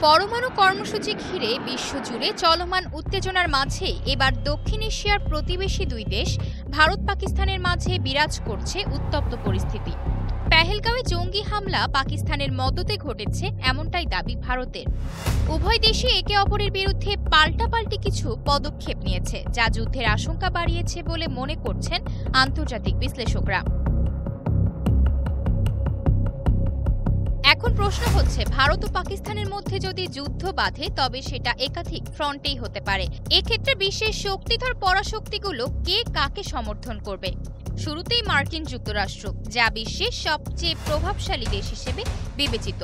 পরমাণু কর্মসূচি ঘিরে বিশ্বজুড়ে চলমান উত্তেজনার মাঝে এবার দক্ষিণ এশিয়ার প্রতিবেশী দুই দেশ ভারত পাকিস্তানের মাঝে বিরাজ করছে উত্তপ্ত পরিস্থিতি। পেহেলগাঁওয়ে জঙ্গি হামলা পাকিস্তানের মদতে ঘটেছে এমনটাই দাবি ভারতের। উভয় দেশই একে অপরের বিরুদ্ধে পাল্টাপাল্টি কিছু পদক্ষেপ নিয়েছে, যা যুদ্ধের আশঙ্কা বাড়িয়েছে বলে মনে করছেন আন্তর্জাতিক বিশ্লেষকরা। এখন প্রশ্ন হচ্ছে, ভারত ও পাকিস্তানের মধ্যে যদি যুদ্ধ বাধে তবে সেটা একাধিক ফ্রন্টেই হতে পারে। এক্ষেত্রে বিশ্বের শক্তিধর পরাশক্তিগুলো কে কাকে সমর্থন করবে? শুরুতেই মার্কিন যুক্তরাষ্ট্র, যা বিশ্বের সবচেয়ে প্রভাবশালী দেশ হিসেবে বিবেচিত।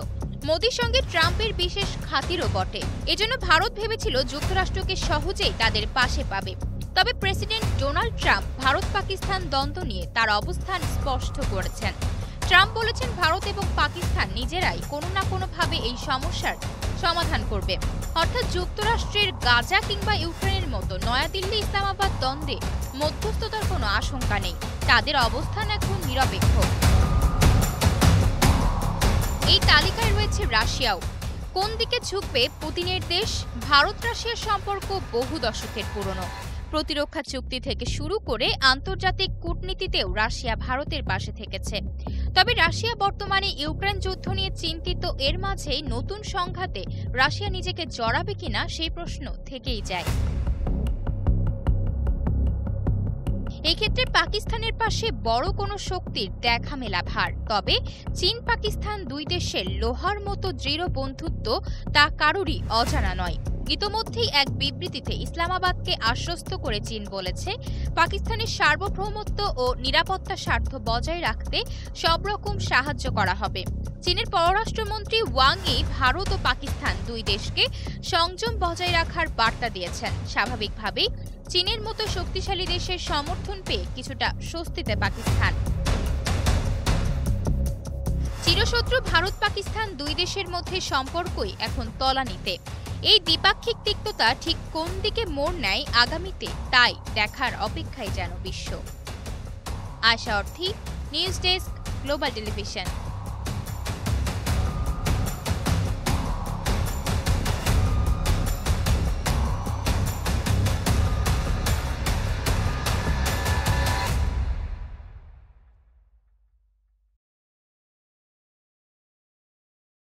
মোদির সঙ্গে ট্রাম্পের বিশেষ খাতিরও বটে। এজন্য ভারত ভেবেছিল যুক্তরাষ্ট্রকে সহজেই তাদের পাশে পাবে। তবে president Donald Trump Bharat Pakistan দ্বন্দ্ব নিয়ে তার অবস্থান স্পষ্ট করেছেন। ট্রাম্প বলেছেন, ভারত এবং পাকিস্তান নিজেরাই কোনো না কোনোভাবে এই সমস্যার সমাধান করবে। অর্থাৎ যুক্তরাষ্ট্রের গাজা কিংবা ইউক্রেনের মতো নয়াদিল্লি ইসলামাবাদ দ্বন্দ্বে মধ্যস্থতার কোনো আশঙ্কা নেই। তাদের অবস্থান এখন নিরপেক্ষ। এই তালিকায় রয়েছে রাশিয়াও। কোন দিকে ঝুঁকবে পুতিনের দেশ? ভারত রাশিয়ার সম্পর্ক বহু দশকের পুরনো। প্রতিরক্ষা চুক্তি থেকে শুরু করে আন্তর্জাতিক কূটনীতিতেও রাশিয়া ভারতের পাশে থেকেছে। তবে রাশিয়া বর্তমানে ইউক্রেন যুদ্ধ নিয়ে চিন্তিত। এর মাঝেই নতুন সংঘাতে রাশিয়া নিজেকে জড়াবে কিনা সেই প্রশ্ন থেকেই যায়। এক্ষেত্রে পাকিস্তানের পাশে বড় কোনো শক্তির দেখা মেলা ভার। তবে চীন পাকিস্তান দুই দেশের লোহার মতো দৃঢ় বন্ধুত্ব তা কারোরই অজানা নয়। ইতোমধ্যেই এক বিবৃতিতে ইসলামাবাদকে আশ্বস্ত করে চীন বলেছে, পাকিস্তানের সার্বভৌমত্ব ও নিরাপত্তা স্বার্থ বজায় রাখতে সব রকম সাহায্য করা হবে। চীনের পররাষ্ট্রমন্ত্রী ওয়াং ই ভারত ও পাকিস্তান দুই দেশকে সংযম বজায় রাখার বার্তা দিয়েছেন। স্বাভাবিকভাবেই চীনের মতো শক্তিশালী দেশের সমর্থন পেয়ে কিছুটা স্বস্তিতে পাকিস্তান। চিরশত্রু ভারত পাকিস্তান দুই দেশের মধ্যে সম্পর্কই এখন তলানিতে। এই দ্বিপাক্ষিক তিক্ততা ঠিক কোন দিকে মোড় নেয় আগামীতে, তাই দেখার অপেক্ষায় যেন বিশ্ব। আশা অর্থী, নিউজ ডেস্ক, গ্লোবাল টেলিভিশন।